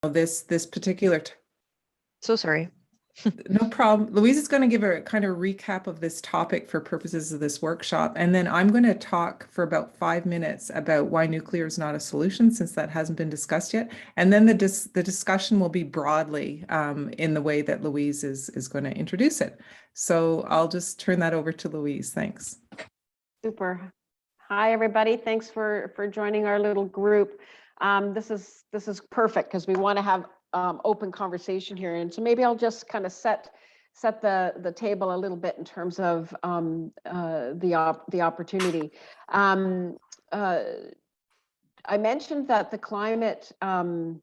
this particular. So sorry. No problem. Louise is going to give a kind of recap of this topic for purposes of this workshop. And then I'm going to talk for about 5 minutes about why nuclear is not a solution, since that hasn't been discussed yet. And then the discussion will be broadly in the way that Louise is going to introduce it. So I'll just turn that over to Louise. Thanks. Super. Hi, everybody. Thanks for joining our little group. This is perfect because we want to have open conversation here, and so maybe I'll just kind of set the table a little bit in terms of the opportunity. I mentioned that the climate. Oh,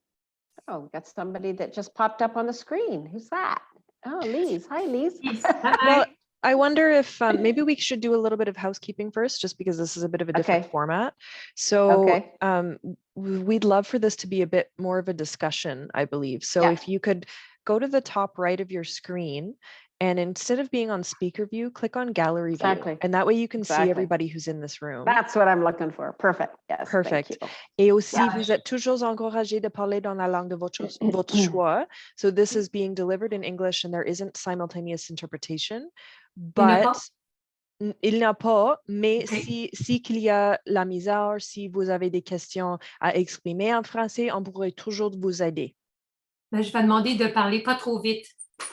we got somebody that just popped up on the screen. Who's that? Oh, Lise. Hi, Lise. Well, I wonder if maybe we should do a little bit of housekeeping first, just because this is a bit of a different format. So we'd love for this to be a bit more of a discussion, I believe. So if you could go to the top right of your screen, and instead of being on speaker view, click on gallery view. And that way you can see everybody who's in this room. That's what I'm looking for. Perfect. Yes. Perfect. Et aussi, vous êtes toujours encouragé de parler dans la langue de votre choix. So this is being delivered in English and there isn't simultaneous interpretation. But il n'y a pas, mais si qu'il y a la misère, si vous avez des questions à exprimer en français, on pourrait toujours vous aider. Je vais demander de parler pas trop vite.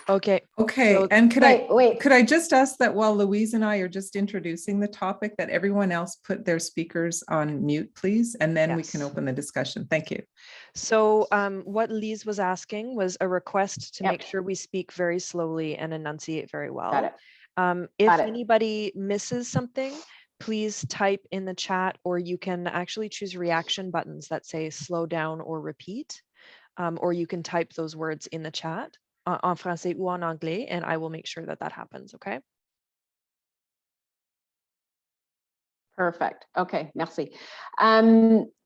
Okay. So, and could I just ask that while Louise and I are just introducing the topic, that everyone else put their speakers on mute, please, and then we can open the discussion. Thank you. So what Lise was asking was a request to make sure we speak very slowly and enunciate very well. Got it. If anybody misses something, please type in the chat, or you can actually choose reaction buttons that say slow down or repeat, or you can type those words in the chat en français ou en anglais, and I will make sure that that happens, okay? Perfect. Okay, merci.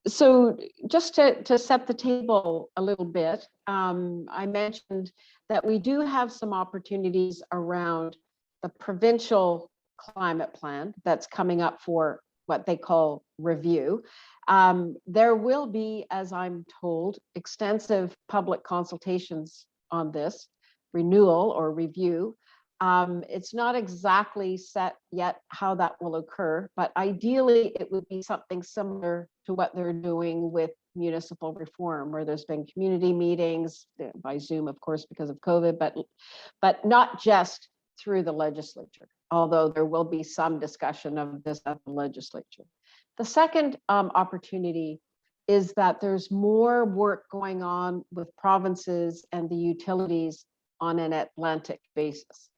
So just to set the table a little bit, I mentioned that we do have some opportunities around the provincial climate plan that's coming up for what they call review. There will be, as I'm told, extensive public consultations on this renewal or review. It's not exactly set yet how that will occur, but ideally it would be something similar to what they're doing with municipal reform, where there's been community meetings by Zoom, of course, because of COVID, but not just through the legislature, although there will be some discussion of this at the legislature. The second opportunity is that there's more work going on with provinces and the utilities on an Atlantic basis,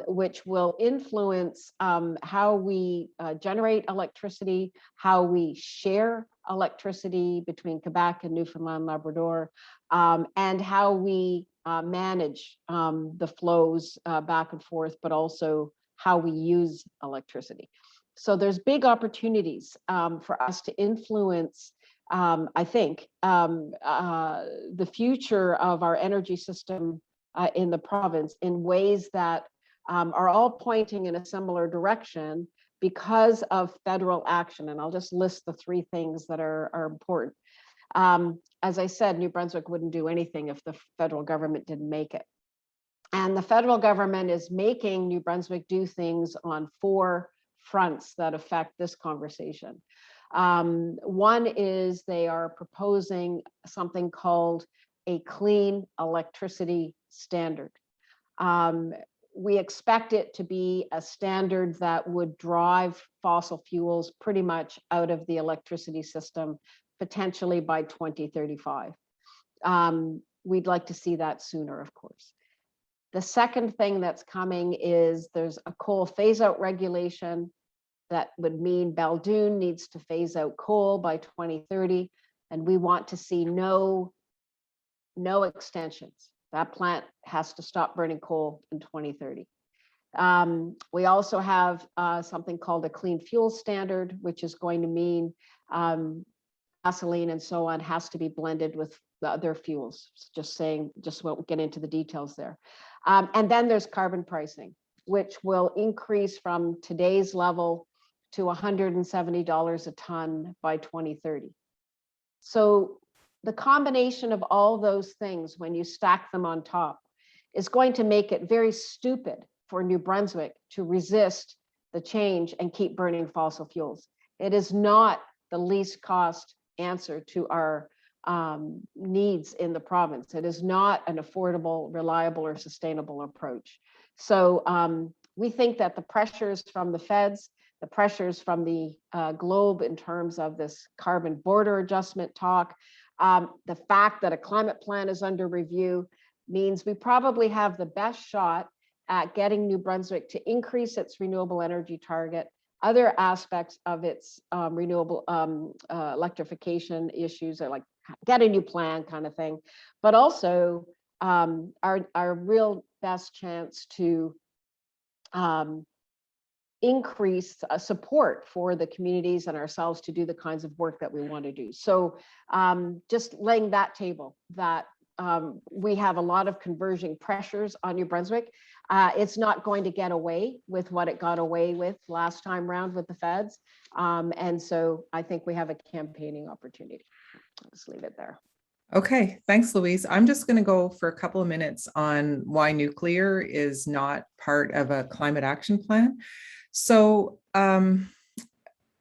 which will influence how we generate electricity, how we share electricity between Quebec and Newfoundland, Labrador, and how we manage the flows back and forth, but also how we use electricity. So there's big opportunities for us to influence, I think, the future of our energy system in the province in ways that are all pointing in a similar direction because of federal action. And I'll just list the three things that are important. As I said, New Brunswick wouldn't do anything if the federal government didn't make it. And the federal government is making New Brunswick do things on 4 fronts that affect this conversation. One is they are proposing something called a clean electricity standard. We expect it to be a standard that would drive fossil fuels pretty much out of the electricity system, potentially by 2035. We'd like to see that sooner, of course. The second thing that's coming is there's a coal phase out regulation that would mean Baldoon needs to phase out coal by 2030, and we want to see no extensions. That plant has to stop burning coal in 2030. We also have something called a clean fuel standard, which is going to mean gasoline and so on has to be blended with the other fuels. Just won't get into the details there. And then there's carbon pricing, which will increase from today's level to $170 a ton by 2030. So the combination of all those things, when you stack them on top, is going to make it very stupid for New Brunswick to resist the change and keep burning fossil fuels. It is not the least cost answer to our needs in the province. It is not an affordable, reliable, or sustainable approach. So we think that the pressures from the feds, the pressures from the globe in terms of this carbon border adjustment talk, the fact that a climate plan is under review means we probably have the best shot at getting New Brunswick to increase its renewable energy target, other aspects of its renewable electrification issues, are like get a new plan kind of thing, but also our real best chance to increase support for the communities and ourselves to do the kinds of work that we want to do. So just laying that table, that we have a lot of converging pressures on New Brunswick. It's not going to get away with what it got away with last time round with the feds. And so I think we have a campaigning opportunity. I'll just leave it there. Okay, thanks, Louise. I'm just going to go for a couple of minutes on why nuclear is not part of a climate action plan. So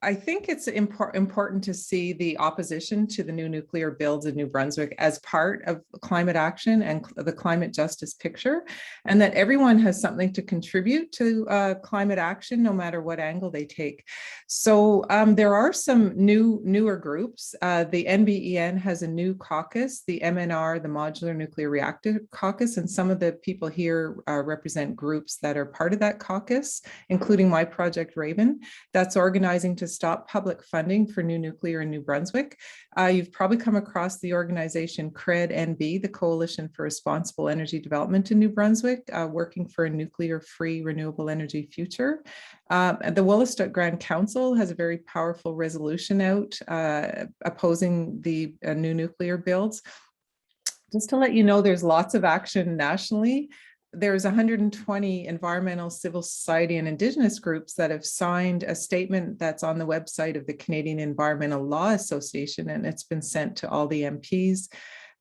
I think it's important to see the opposition to the new nuclear builds in New Brunswick as part of climate action and the climate justice picture, and that everyone has something to contribute to climate action, no matter what angle they take. So there are some newer groups. The NBEN has a new caucus, the MNR, the Modular Nuclear Reactor Caucus, and some of the people here represent groups that are part of that caucus, including my project Raven, that's organizing to stop public funding for new nuclear in New Brunswick. You've probably come across the organization CRED-NB, the Coalition for Responsible Energy Development in New Brunswick, working for a nuclear-free renewable energy future. The Wollostonga Grand Council has a very powerful resolution out opposing the new nuclear builds. Just to let you know, there's lots of action nationally. There's 120 environmental, civil society, and Indigenous groups that have signed a statement that's on the website of the Canadian Environmental Law Association, and it's been sent to all the MPs,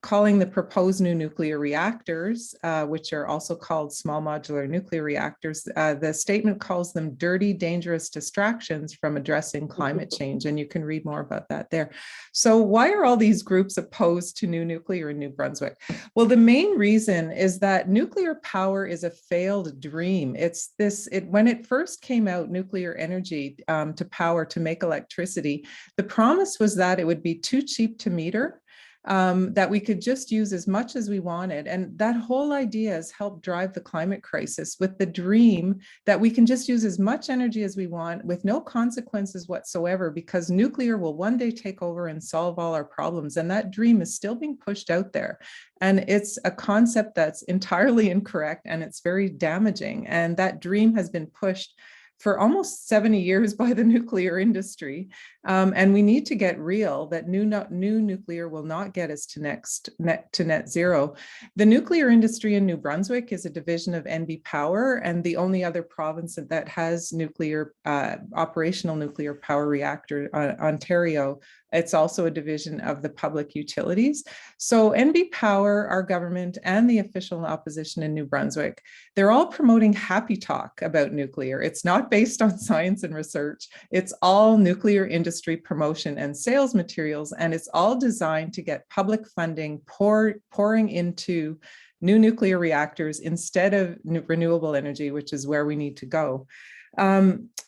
calling the proposed new nuclear reactors, which are also called small modular nuclear reactors. The statement calls them dirty, dangerous distractions from addressing climate change, and you can read more about that there. So why are all these groups opposed to new nuclear in New Brunswick? Well, the main reason is that nuclear power is a failed dream. When it first came out, nuclear energy to power, to make electricity, the promise was that it would be too cheap to meter, that we could just use as much as we wanted. And that whole idea has helped drive the climate crisis, with the dream that we can just use as much energy as we want with no consequences whatsoever, because nuclear will one day take over and solve all our problems. And that dream is still being pushed out there. And it's a concept that's entirely incorrect, and it's very damaging. And that dream has been pushed for almost 70 years by the nuclear industry. And we need to get real that new nuclear will not get us to net zero. The nuclear industry in New Brunswick is a division of NB Power, and the only other province that has nuclear, operational nuclear power reactor, Ontario. It's also a division of the public utilities. So NB Power, our government, and the official opposition in New Brunswick, they're all promoting happy talk about nuclear. It's not based on science and research. It's all nuclear industry promotion and sales materials, and it's all designed to get public funding pouring into new nuclear reactors instead of renewable energy, which is where we need to go.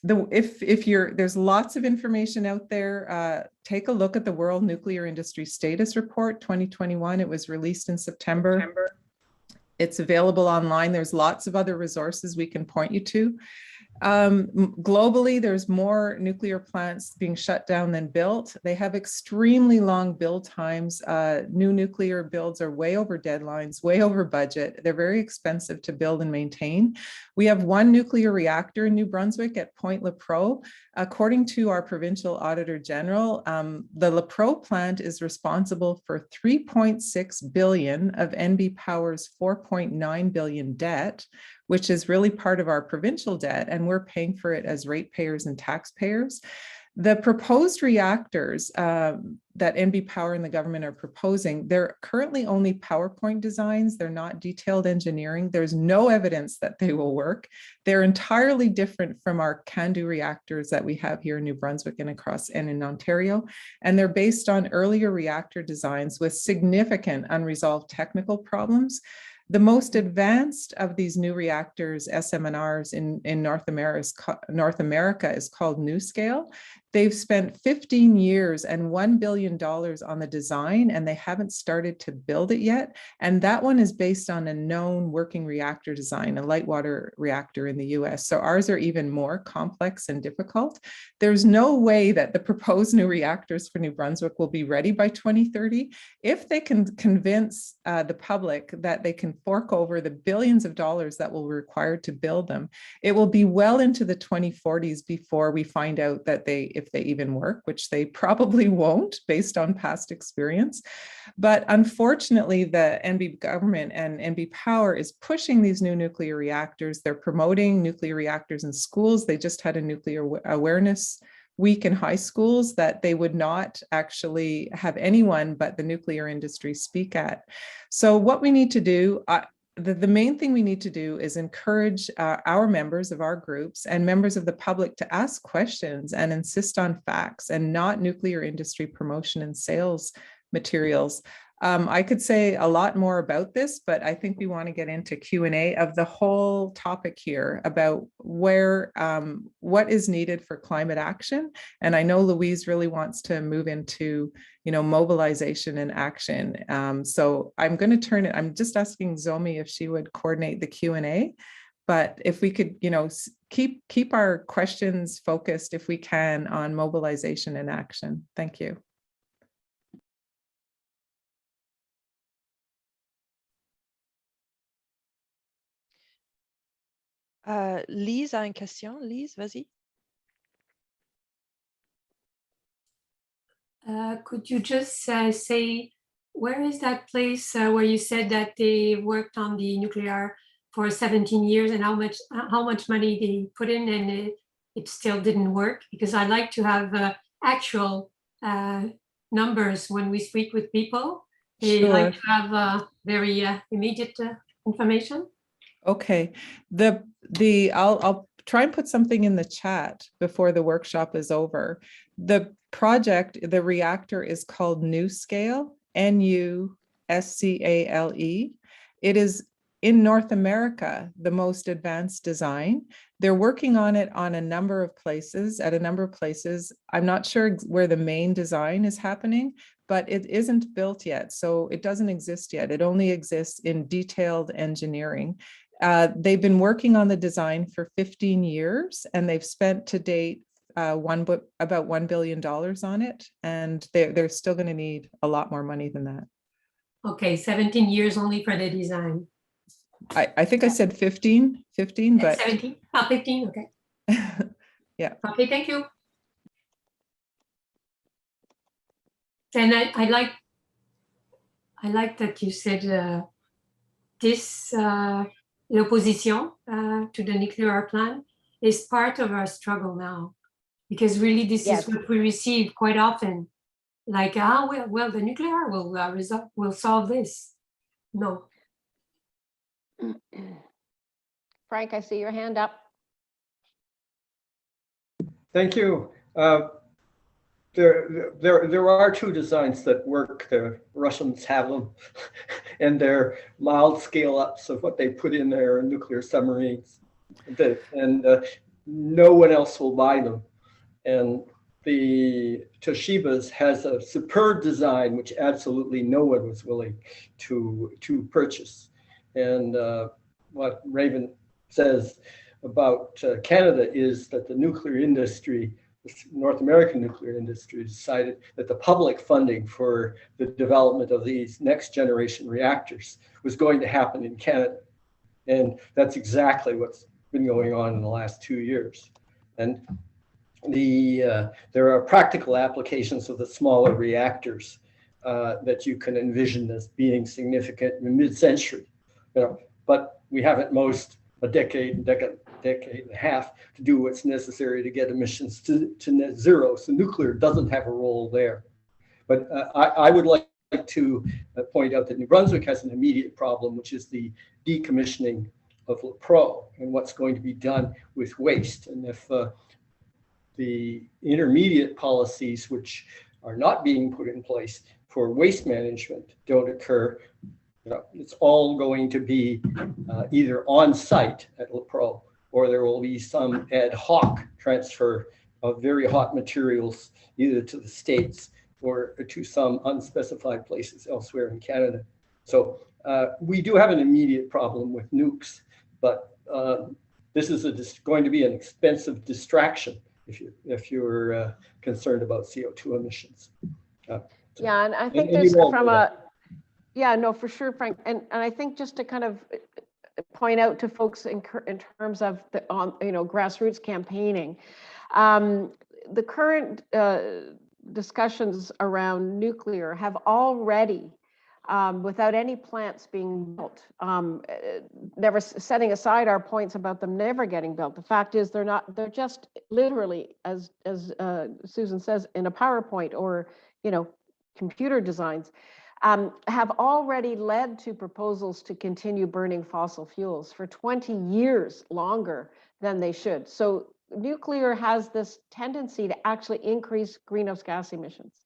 There's lots of information out there. Take a look at the World Nuclear Industry Status Report 2021. It was released in September. It's available online. There's lots of other resources we can point you to. Globally, there's more nuclear plants being shut down than built. They have extremely long build times. New nuclear builds are way over deadlines, way over budget. They're very expensive to build and maintain. We have one nuclear reactor in New Brunswick at Point Lepreau. According to our provincial auditor general, the Lepreau plant is responsible for 3.6 billion of NB Power's 4.9 billion debt, which is really part of our provincial debt, and we're paying for it as ratepayers and taxpayers. The proposed reactors that NB Power and the government are proposing, they're currently only PowerPoint designs. They're not detailed engineering. There's no evidence that they will work. They're entirely different from our CANDU reactors that we have here in New Brunswick and in Ontario. And they're based on earlier reactor designs with significant unresolved technical problems. The most advanced of these new reactors, SMRs in North America is called NuScale. They've spent 15 years and $1 billion on the design, and they haven't started to build it yet. And that one is based on a known working reactor design, a light water reactor in the US. So ours are even more complex and difficult. There's no way that the proposed new reactors for New Brunswick will be ready by 2030. If they can convince the public that they can fork over the billions of dollars that will be required to build them, it will be well into the 2040s before we find out that if they even work, which they probably won't based on past experience. But unfortunately, the NB government and NB Power is pushing these new nuclear reactors. They're promoting nuclear reactors in schools. They just had a nuclear awareness week in high schools that they would not actually have anyone but the nuclear industry speak at. So what we need to do, the main thing we need to do is encourage our members of our groups and members of the public to ask questions and insist on facts and not nuclear industry promotion and sales materials. I could say a lot more about this, but I think we want to get into Q&A of the whole topic here about what is needed for climate action. And I know Louise really wants to move into, mobilization and action. So I'm going to turn it, I'm just asking Zomi if she would coordinate the Q&A. But if we could, keep our questions focused if we can on mobilization and action. Thank you. Lise a une question. Lise, vas-y. Could you just say, where is that place where you said that they worked on the nuclear for 17 years and how much money they put in and it still didn't work? Because I like to have actual numbers when we speak with people. They like to have very immediate information. Okay, I'll try and put something in the chat before the workshop is over. The project, the reactor is called NuScale, NuScale. It is in North America, the most advanced design. They're working on it on a number of places, I'm not sure where the main design is happening, but it isn't built yet. So it doesn't exist yet. It only exists in detailed engineering. They've been working on the design for 15 years and they've spent to date about $1 billion on it. And they're still going to need a lot more money than that. Okay, 17 years only for the design. I think I said 15, but 17, 15, okay. Yeah. Okay, thank you. And I like that you said this l'opposition to the nuclear plant is part of our struggle now, because really this is what we receive quite often. Like, well, the nuclear will solve this. No. Frank, I see your hand up. Thank you. There are two designs that work. The Russians have them, and they're mild scale ups of what they put in their nuclear submarines, and no one else will buy them. And the Toshiba's has a superb design, which absolutely no one was willing to purchase. And what Raven says about Canada is that the nuclear industry, the North American nuclear industry, decided that the public funding for the development of these next generation reactors was going to happen in Canada. And that's exactly what's been going on in the last 2 years. And there are practical applications of the smaller reactors that you can envision as being significant in mid-century. But we haven't most a decade decade and a half to do what's necessary to get emissions to net zero. So nuclear doesn't have a role there. But I would like to point out that New Brunswick has an immediate problem, which is the decommissioning of Lepreau and what's going to be done with waste. And if the intermediate policies, which are not being put in place for waste management, don't occur, it's all going to be either on site at Lepreau, or there will be some ad hoc transfer of very hot materials either to the States or to some unspecified places elsewhere in Canada. So we do have an immediate problem with nukes, but this is going to be an expensive distraction if you're concerned about CO2 emissions. Yeah, and I think there's from a, yeah, no, for sure, Frank. And I think just to kind of point out to folks in terms of the grassroots campaigning, the current discussions around nuclear have already, without any plants being built, never setting aside our points about them never getting built. The fact is they're just literally, as Susan says, in a PowerPoint or computer designs, have already led to proposals to continue burning fossil fuels for 20 years longer than they should. So nuclear has this tendency to actually increase greenhouse gas emissions.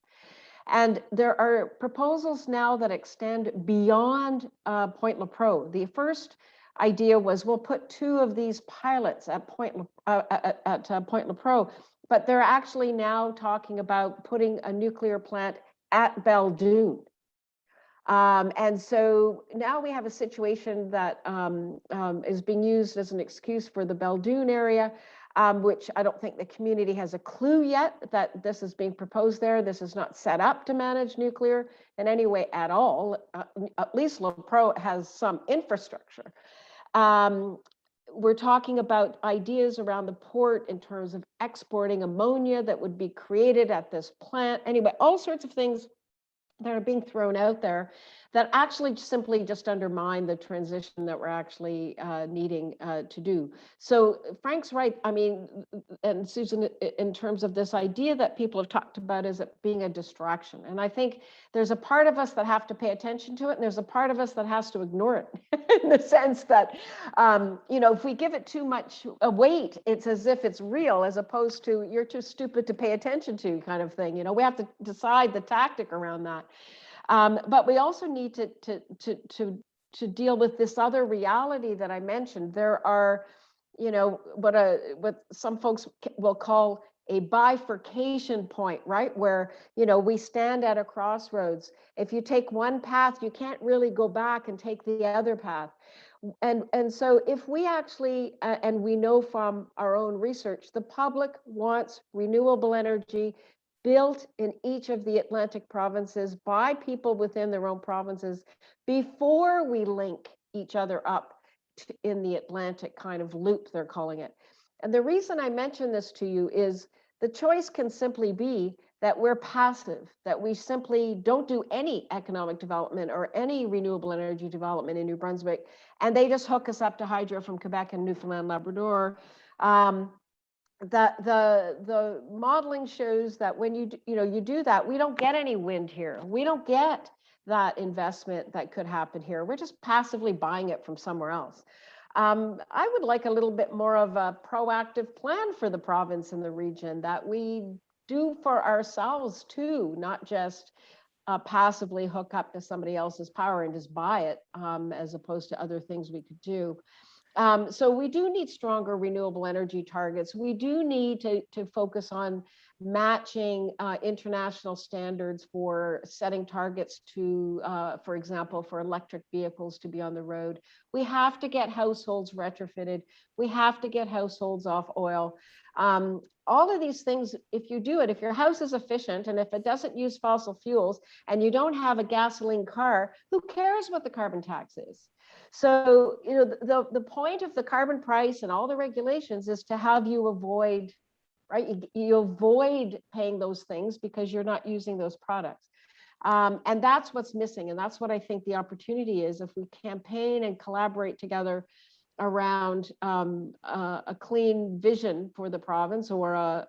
And there are proposals now that extend beyond Point Lepreau. The first idea was we'll put 2 of these pilots at Point Lepreau, but they're actually now talking about putting a nuclear plant at Belledune. And so now we have a situation that is being used as an excuse for the Belledune area, which I don't think the community has a clue yet that this is being proposed there. This is not set up to manage nuclear in any way at all. At least Lepreau has some infrastructure. We're talking about ideas around the port in terms of exporting ammonia that would be created at this plant. Anyway, all sorts of things that are being thrown out there that actually simply just undermine the transition that we're actually needing to do. So Frank's right. I mean, and Susan, in terms of this idea that people have talked about as it being a distraction. And I think there's a part of us that have to pay attention to it, and there's a part of us that has to ignore it in the sense that, if we give it too much weight, it's as if it's real, as opposed to you're too stupid to pay attention to kind of thing. We have to decide the tactic around that. But we also need to deal with this other reality that I mentioned. There are, what some folks will call a bifurcation point, right? Where, we stand at a crossroads. If you take one path, you can't really go back and take the other path. And so if we actually, and we know from our own research, the public wants renewable energy built in each of the Atlantic provinces by people within their own provinces before we link each other up in the Atlantic kind of loop, they're calling it. And the reason I mention this to you is the choice can simply be that we're passive, that we simply don't do any economic development or any renewable energy development in New Brunswick, and they just hook us up to hydro from Quebec and Newfoundland, Labrador. That the modeling shows that when you do that, we don't get any wind here. We don't get that investment that could happen here. We're just passively buying it from somewhere else. I would like a little bit more of a proactive plan for the province and the region that we do for ourselves too, not just passively hook up to somebody else's power and just buy it, as opposed to other things we could do. So we do need stronger renewable energy targets. We do need to focus on matching international standards for setting targets to, for example, for electric vehicles to be on the road. We have to get households retrofitted. We have to get households off oil. All of these things, if you do it, if your house is efficient and if it doesn't use fossil fuels and you don't have a gasoline car, who cares what the carbon tax is? So, the point of the carbon price and all the regulations is to have you avoid, right? You avoid paying those things because you're not using those products. And that's what's missing. And that's what I think the opportunity is if we campaign and collaborate together around a clean vision for the province, or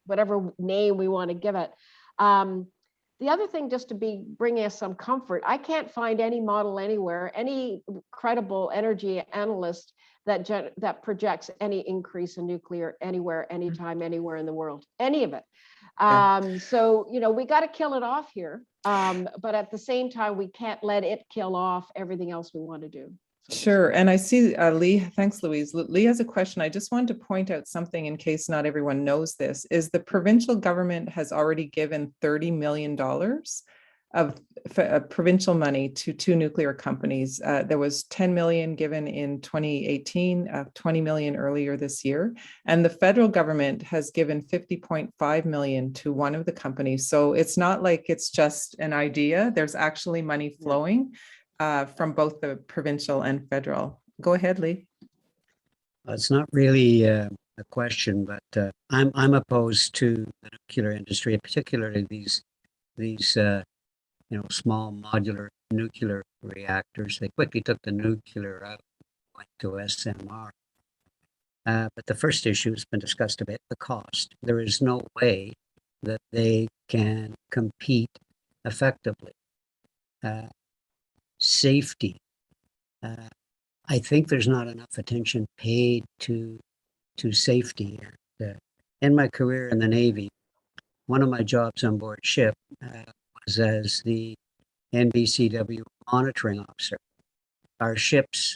whatever name we want to give it. The other thing, just to bring us some comfort, I can't find any model anywhere, any credible energy analyst that projects any increase in nuclear anywhere, anytime, anywhere in the world, any of it. So, we got to kill it off here. But at the same time, we can't let it kill off everything else we want to do. Sure. And I see Lee, thanks, Louise. Lee has a question. I just wanted to point out something in case not everyone knows this, is the provincial government has already given $30 million of provincial money to 2 nuclear companies. There was 10 million given in 2018, 20 million earlier this year. And the federal government has given 50.5 million to one of the companies. So it's not like it's just an idea. There's actually money flowing from both the provincial and federal. Go ahead, Lee. It's not really a question, but I'm opposed to the nuclear industry, particularly these small modular nuclear reactors. They quickly took the nuclear out, went to SMR. But the first issue has been discussed a bit: the cost. There is no way that they can compete effectively. Safety. I think there's not enough attention paid to safety. In my career in the Navy, one of my jobs on board ship was as the NBCW monitoring officer. Our ship's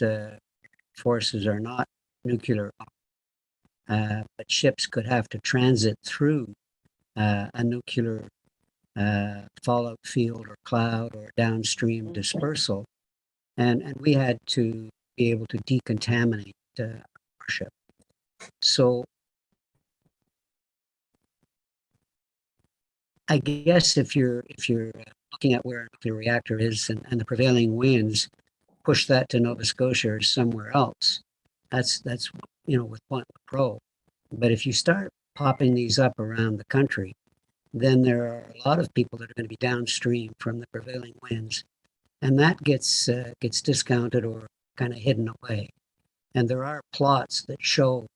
forces are not nuclear, but ships could have to transit through a nuclear fallout field or cloud or downstream dispersal, and we had to be able to decontaminate our ship. So I guess if you're looking at where a nuclear reactor is and the prevailing winds push that to Nova Scotia or somewhere else, that's with Lepreau. But if you start popping these up around the country, then there are a lot of people that are going to be downstream from the prevailing winds, and that gets discounted or kind of hidden away. And there are plots that show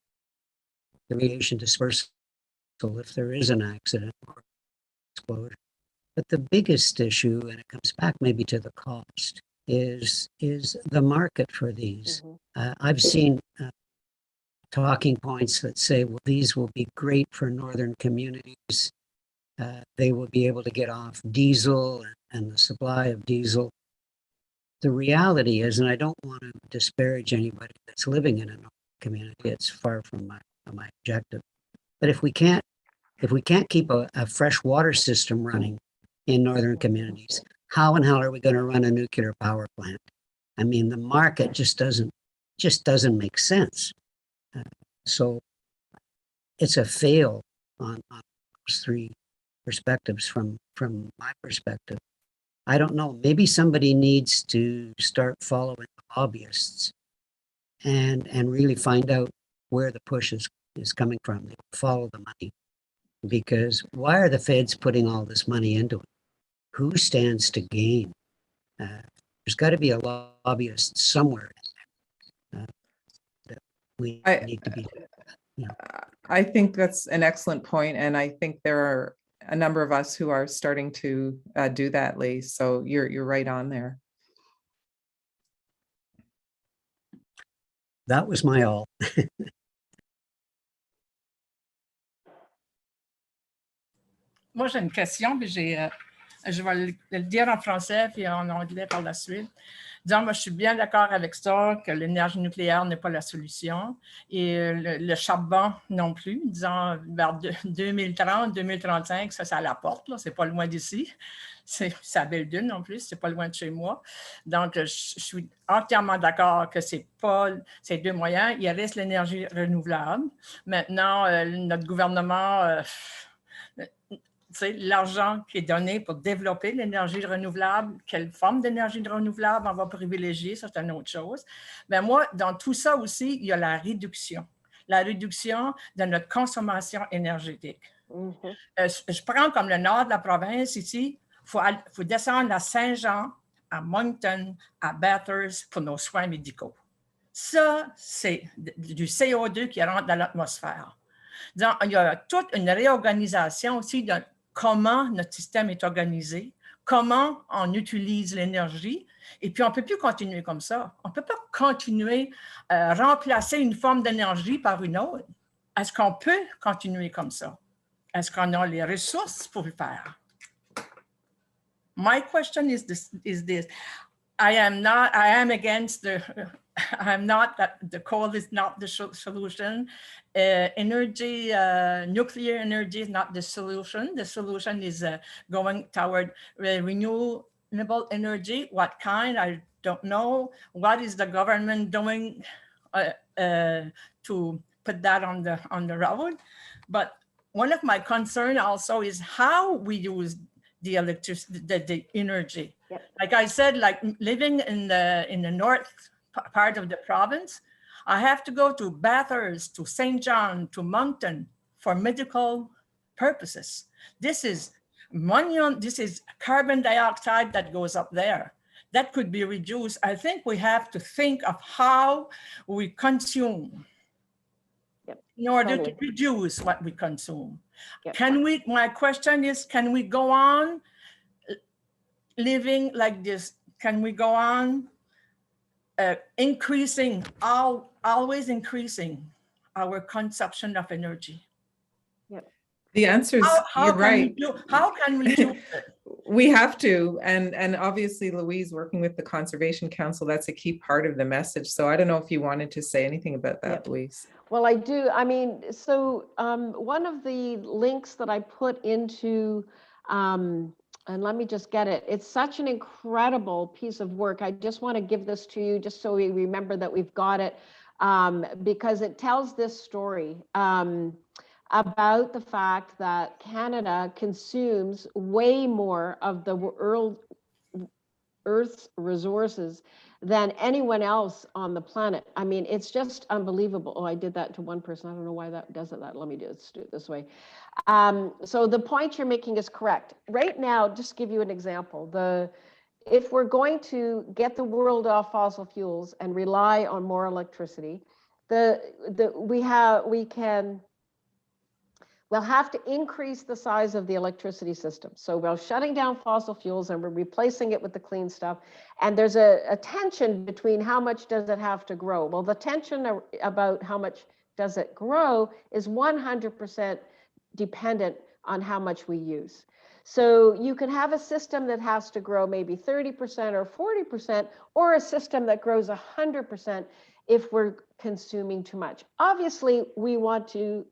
the radiation dispersal if there is an accident or explosion. But the biggest issue, and it comes back maybe to the cost, is the market for these. I've seen talking points that say, well, these will be great for northern communities. They will be able to get off diesel and the supply of diesel. The reality is, and I don't want to disparage anybody that's living in a northern community, it's far from my objective. But if we can't keep a fresh water system running in northern communities, how in hell are we going to run a nuclear power plant? I mean, the market just doesn't make sense. So it's a fail on those three perspectives from my perspective. I don't know, maybe somebody needs to start following the lobbyists and really find out where the push is coming from. They follow the money. Because why are the feds putting all this money into it? Who stands to gain? There's got to be a lobbyist somewhere that we need to be. I think that's an excellent point, and I think there are a number of us who are starting to do that, Lee. So you're right on there. That was my all. Moi, j'ai une question, puis je vais le dire en français puis en anglais par la suite. Disons, moi, je suis bien d'accord avec ça, que l'énergie nucléaire n'est pas la solution et le charbon non plus. Disons, vers 2030, 2035, ça à la porte, c'est pas loin d'ici. C'est à Belle-Dune non plus, c'est pas loin de chez moi. Donc, je suis entièrement d'accord que c'est pas ces deux moyens. Il reste l'énergie renouvelable. Maintenant, notre gouvernement... l'argent qui est donné pour développer l'énergie renouvelable, quelle forme d'énergie renouvelable on va privilégier, c'est une autre chose. Mais moi, dans tout ça aussi, il y a la réduction de notre consommation énergétique. Je prends comme le nord de la province ici, il faut descendre à Saint-Jean à Moncton, à Bathurst pour nos soins médicaux. Ça, c'est du CO2 qui rentre dans l'atmosphère. Donc, il y a toute une réorganisation aussi de comment notre système est organisé, comment on utilise l'énergie, et puis on ne peut plus continuer comme ça. On ne peut pas continuer à remplacer une forme d'énergie par une autre. Est-ce qu'on peut continuer comme ça? Est-ce qu'on a les ressources pour le faire? My question is this. I am against I'm not that the coal is not the solution. Nuclear energy is not the solution. The solution is going toward renewable energy. What kind? I don't know. What is the government doing to put that on the road? But one of my concerns also is how we use the electricity, the energy. Yep. Like I said, like living in the north part of the province, I have to go to Bathurst, to St. John, to Moncton for medical purposes. This is carbon dioxide that goes up there. That could be reduced. I think we have to think of how we consume in order to reduce what we consume. Yep. My question is, can we go on living like this? Can we go on always increasing our consumption of energy? Yep. The answer is you're right. How can we do it? We have to, and obviously Louise working with the Conservation Council, that's a key part of the message. So I don't know if you wanted to say anything about that, Louise. Well, I do. I mean, so one of the links that I put into, and let me just get it. It's such an incredible piece of work. I just want to give this to you just so we remember that we've got it, because it tells this story about the fact that Canada consumes way more of the Earth's resources than anyone else on the planet. I mean, it's just unbelievable. Oh, I did that to one person. I don't know why that does it. Let me do it this way. So the point you're making is correct. Right now, just to give you an example, if we're going to get the world off fossil fuels and rely on more electricity, we'll have to increase the size of the electricity system. So we're shutting down fossil fuels and we're replacing it with the clean stuff. And there's a tension between how much does it have to grow? Well, the tension about how much does it grow is 100% dependent on how much we use. So you can have a system that has to grow maybe 30% or 40%, or a system that grows 100% if we're consuming too much. Obviously, we want to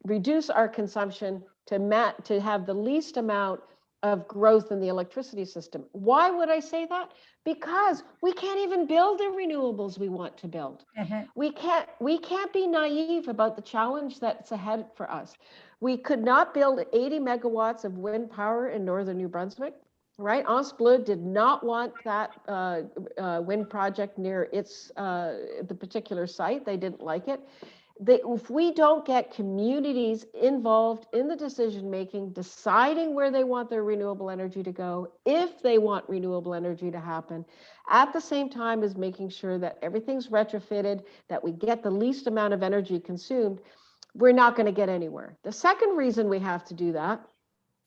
reduce our consumption to have the least amount of growth in the electricity system. Why would I say that? Because we can't even build the renewables we want to build. We can't be naive about the challenge that's ahead for us. We could not build 80 megawatts of wind power in northern New Brunswick, right? Anse Bleu did not want that wind project near the particular site. They didn't like it. If we don't get communities involved in the decision-making, deciding where they want their renewable energy to go, if they want renewable energy to happen, at the same time as making sure that everything's retrofitted, that we get the least amount of energy consumed, we're not going to get anywhere. The second reason we have to do that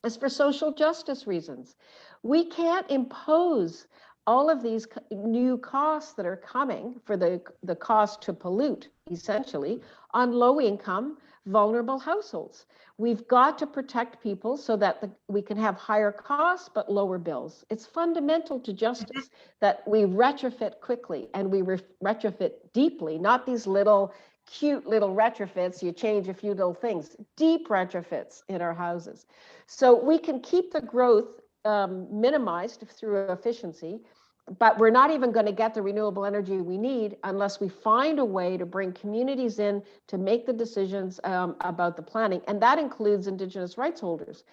is for social justice reasons. We can't impose all of these new costs that are coming for the cost to pollute, essentially, on low-income, vulnerable households. We've got to protect people so that we can have higher costs but lower bills. It's fundamental to justice that we retrofit quickly and we retrofit deeply, not these cute little retrofits, you change a few little things, deep retrofits in our houses. So we can keep the growth minimized through efficiency, but we're not even going to get the renewable energy we need unless we find a way to bring communities in to make the decisions about the planning. And that includes Indigenous rights holders.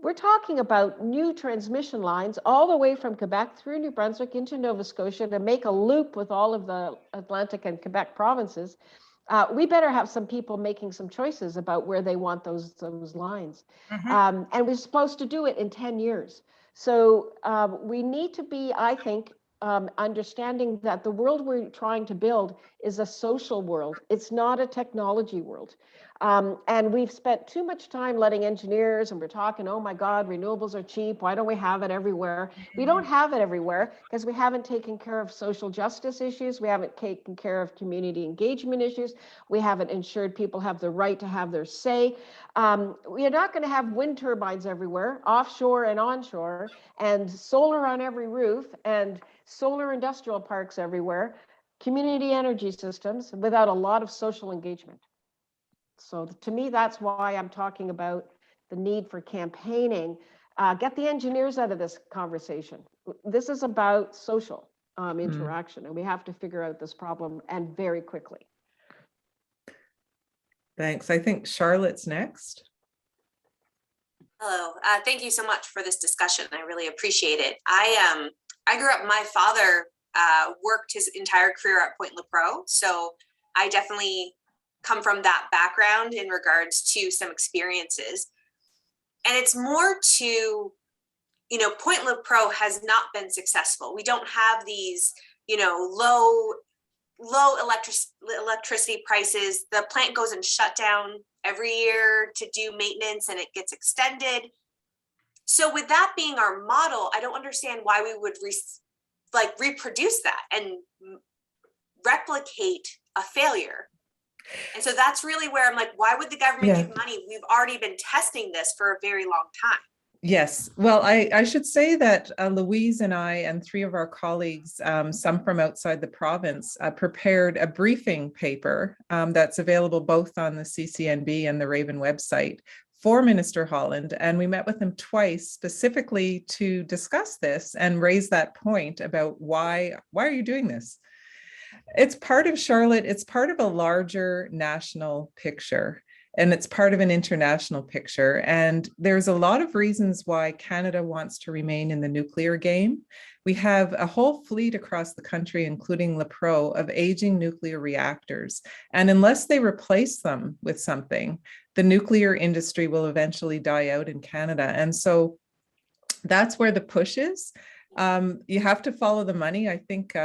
We're talking about new transmission lines all the way from Quebec through New Brunswick into Nova Scotia to make a loop with all of the Atlantic and Quebec provinces. We better have some people making some choices about where they want those lines. And we're supposed to do it in 10 years. So we need to be, I think, understanding that the world we're trying to build is a social world. It's not a technology world. And we've spent too much time letting engineers, and we're talking, oh my God, renewables are cheap. Why don't we have it everywhere? We don't have it everywhere because we haven't taken care of social justice issues. We haven't taken care of community engagement issues. We haven't ensured people have the right to have their say. We are not going to have wind turbines everywhere, offshore and onshore, and solar on every roof, and solar industrial parks everywhere, community energy systems without a lot of social engagement. So to me, that's why I'm talking about the need for campaigning. Get the engineers out of this conversation. This is about social interaction, and we have to figure out this problem, and very quickly. Thanks. I think Charlotte's next. Hello, thank you so much for this discussion. I really appreciate it. I grew up, my father worked his entire career at Point Lepreau, so I definitely come from that background in regards to some experiences. And it's more to, you know, Point Lepreau has not been successful. We don't have these, you know, low electricity prices. The plant goes and shut down every year to do maintenance, and it gets extended. So with that being our model, I don't understand why we would reproduce that and replicate a failure. And so that's really where I'm like, why would the government give money? We've already been testing this for a very long time. Yes. Well, I should say that Louise and I and 3 of our colleagues, some from outside the province, prepared a briefing paper that's available both on the CCNB and the Raven website for Minister Holland. And we met with him twice specifically to discuss this and raise that point about why are you doing this? It's part of, Charlotte, it's part of a larger national picture. And it's part of an international picture. And there's a lot of reasons why Canada wants to remain in the nuclear game. We have a whole fleet across the country, including Lepreau, of aging nuclear reactors. And unless they replace them with something, the nuclear industry will eventually die out in Canada. And so that's where the push is. You have to follow the money. I think,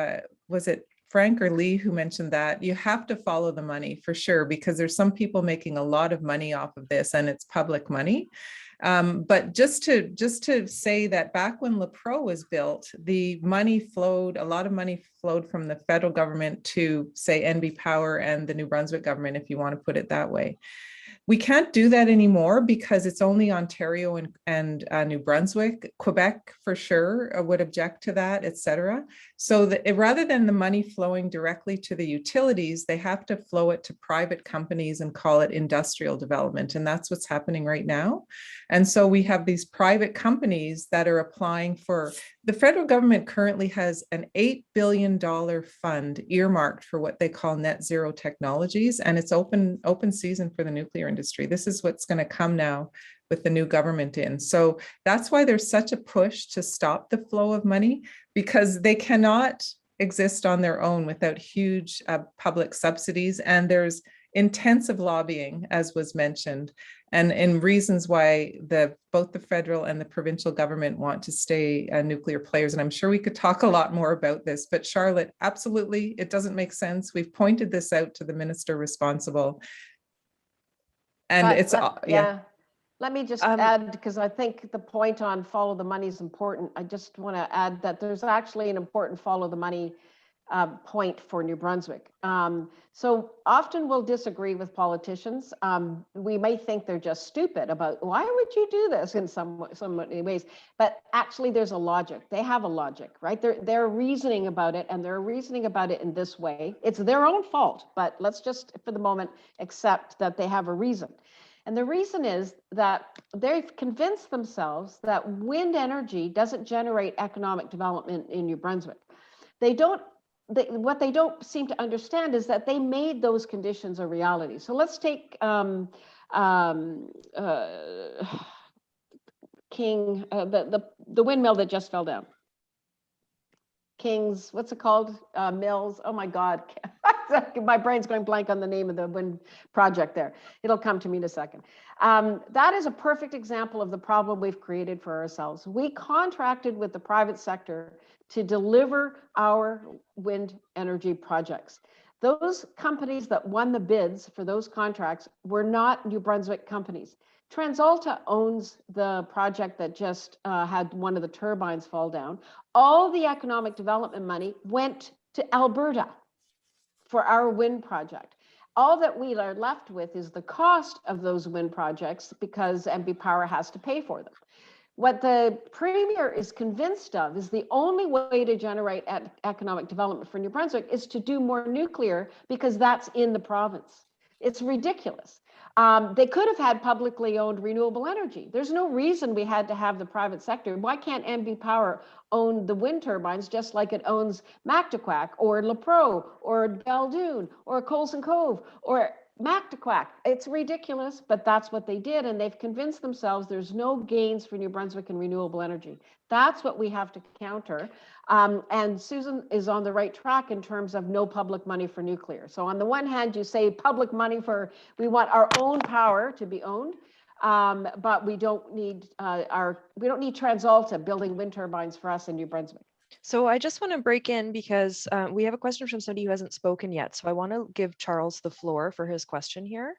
was it Frank or Lee who mentioned that? You have to follow the money for sure, because there's some people making a lot of money off of this, and it's public money. But just to say that back when Lepreau was built, the money flowed, a lot of money flowed from the federal government to, say, NB Power and the New Brunswick government, if you want to put it that way. We can't do that anymore because it's only Ontario and New Brunswick. Quebec for sure would object to that, et cetera. So rather than the money flowing directly to the utilities, they have to flow it to private companies and call it industrial development. And that's what's happening right now. And so we have these private companies that are applying for, the federal government currently has an $8 billion fund earmarked for what they call net zero technologies. And it's open season for the nuclear industry. This is what's going to come now with the new government in. So that's why there's such a push to stop the flow of money, because they cannot exist on their own without huge public subsidies. And there's intensive lobbying, as was mentioned, and reasons why both the federal and the provincial government want to stay nuclear players. And I'm sure we could talk a lot more about this, but Charlotte, absolutely, it doesn't make sense. We've pointed this out to the minister responsible. And Let me just add, because I think the point on follow the money is important. I just want to add that there's actually an important follow the money point for New Brunswick. So often we'll disagree with politicians. We may think they're just stupid about why would you do this in some ways, but actually there's a logic. They have a logic, right? They're reasoning about it, and they're reasoning about it in this way. It's their own fault, but let's just for the moment accept that they have a reason. And the reason is that they've convinced themselves that wind energy doesn't generate economic development in New Brunswick. What they don't seem to understand is that they made those conditions a reality. So let's take the windmill that just fell down. Kings, what's it called? Mills. Oh my God. My brain's going blank on the name of the wind project there. It'll come to me in a second. That is a perfect example of the problem we've created for ourselves. We contracted with the private sector to deliver our wind energy projects. Those companies that won the bids for those contracts were not New Brunswick companies. TransAlta owns the project that just had one of the turbines fall down. All the economic development money went to Alberta for our wind project. All that we are left with is the cost of those wind projects because NB Power has to pay for them. What the Premier is convinced of is the only way to generate economic development for New Brunswick is to do more nuclear because that's in the province. It's ridiculous. They could have had publicly owned renewable energy. There's no reason we had to have the private sector. Why can't NB Power own the wind turbines just like it owns Mactaquac or Lepreau or Baldoon or Colson Cove or Mactaquac? It's ridiculous, but that's what they did. And they've convinced themselves there's no gains for New Brunswick in renewable energy. That's what we have to counter. And Susan is on the right track in terms of no public money for nuclear. So on the one hand, you say public money for, we want our own power to be owned, but we don't need TransAlta building wind turbines for us in New Brunswick. So I just want to break in because we have a question from somebody who hasn't spoken yet. So I want to give Charles the floor for his question here.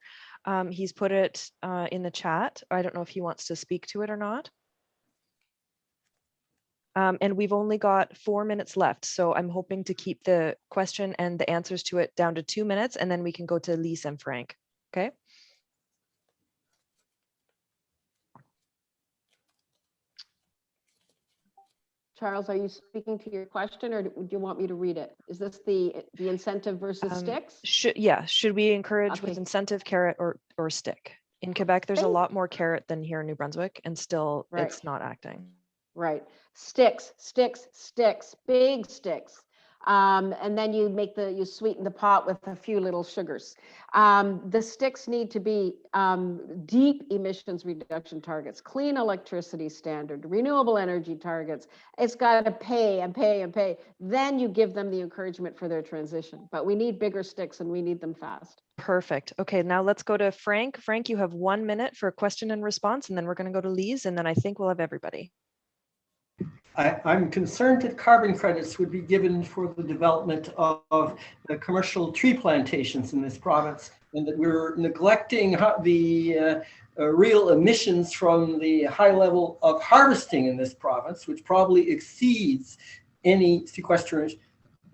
He's put it in the chat. I don't know if he wants to speak to it or not. And we've only got 4 minutes left. So I'm hoping to keep the question and the answers to it down to 2 minutes, and then we can go to Lise and Frank. Okay. Charles, are you speaking to your question or do you want me to read it? Is this the incentive versus sticks? Should we encourage with incentive, carrot, or stick? In Quebec, there's a lot more carrot than here in New Brunswick, and still it's not acting. Right. Sticks, big sticks. And then you sweeten the pot with a few little sugars. The sticks need to be deep emissions reduction targets, clean electricity standard, renewable energy targets. It's got to pay and pay and pay. Then you give them the encouragement for their transition. But we need bigger sticks and we need them fast. Perfect. Okay, now let's go to Frank. Frank, you have 1 minute for a question and response, and then we're going to go to Lise, and then I think we'll have everybody. I'm concerned that carbon credits would be given for the development of the commercial tree plantations in this province, and that we're neglecting the real emissions from the high level of harvesting in this province, which probably exceeds any sequestration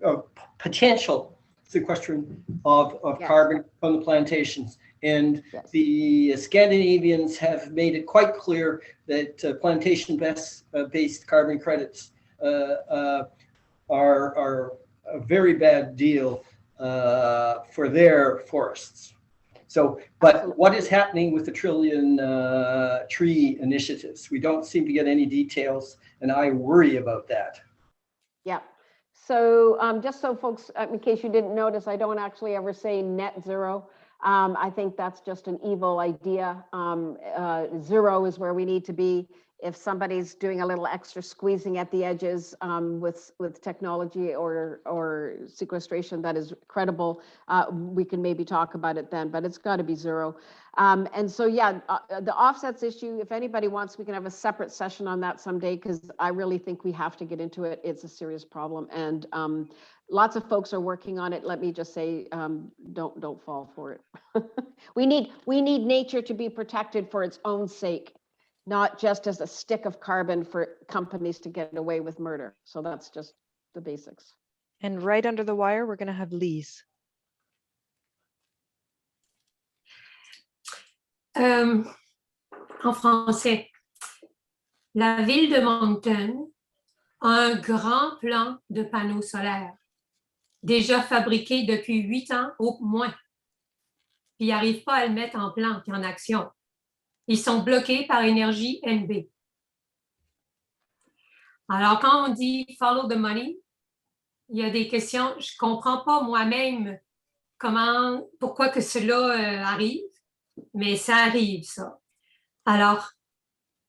of potential sequestration of carbon from the plantations. And the Scandinavians have made it quite clear that plantation-based carbon credits are a very bad deal for their forests. So, but what is happening with the trillion tree initiatives? We don't seem to get any details, and I worry about that. Yeah. So just so folks, in case you didn't notice, I don't actually ever say net zero. I think that's just an evil idea. Zero is where we need to be. If somebody's doing a little extra squeezing at the edges with technology or sequestration that is credible, we can maybe talk about it then, but it's got to be zero. And so, the offsets issue, if anybody wants, we can have a separate session on that someday, because I really think we have to get into it. It's a serious problem. And lots of folks are working on it. Let me just say, don't fall for it. We need nature to be protected for its own sake, not just as a stick of carbon for companies to get away with murder. So that's just the basics. And right under the wire, we're going to have Lise. En français, la ville de Moncton a un grand plan de panneaux solaires, déjà fabriqué depuis 8 ans au moins. Puis ils n'arrivent pas à le mettre en plan et en action. Ils sont bloqués par énergie NB. Alors, quand on dit « follow the money », il y a des questions, je ne comprends pas moi-même pourquoi que cela arrive, mais ça arrive, ça. Alors,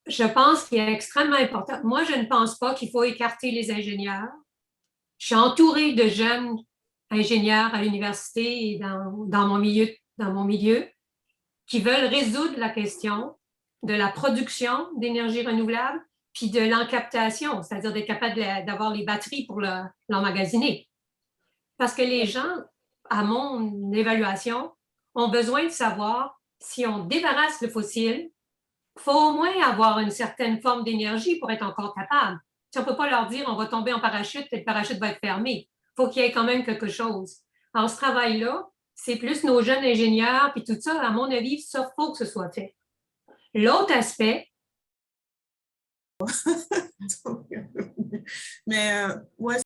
je pense qu'il est extrêmement important. Moi, je ne pense pas qu'il faut écarter les ingénieurs. je suis entourée de jeunes ingénieurs à l'université et dans mon milieu qui veulent résoudre la question de la production d'énergie renouvelable puis de l'encaptation, c'est-à-dire d'être capable d'avoir les batteries pour l'emmagasiner. Parce que les gens, à mon évaluation, ont besoin de savoir si on débarrasse le fossile, il faut au moins avoir une certaine forme d'énergie pour être encore capable. Si on ne peut pas leur dire on va tomber en parachute et le parachute va être fermé, il faut qu'il y ait quand même quelque chose. Alors, ce travail-là, c'est plus nos jeunes ingénieurs, puis tout ça, à mon avis, ça, il faut que ce soit fait. L'autre aspect, Mais ouais,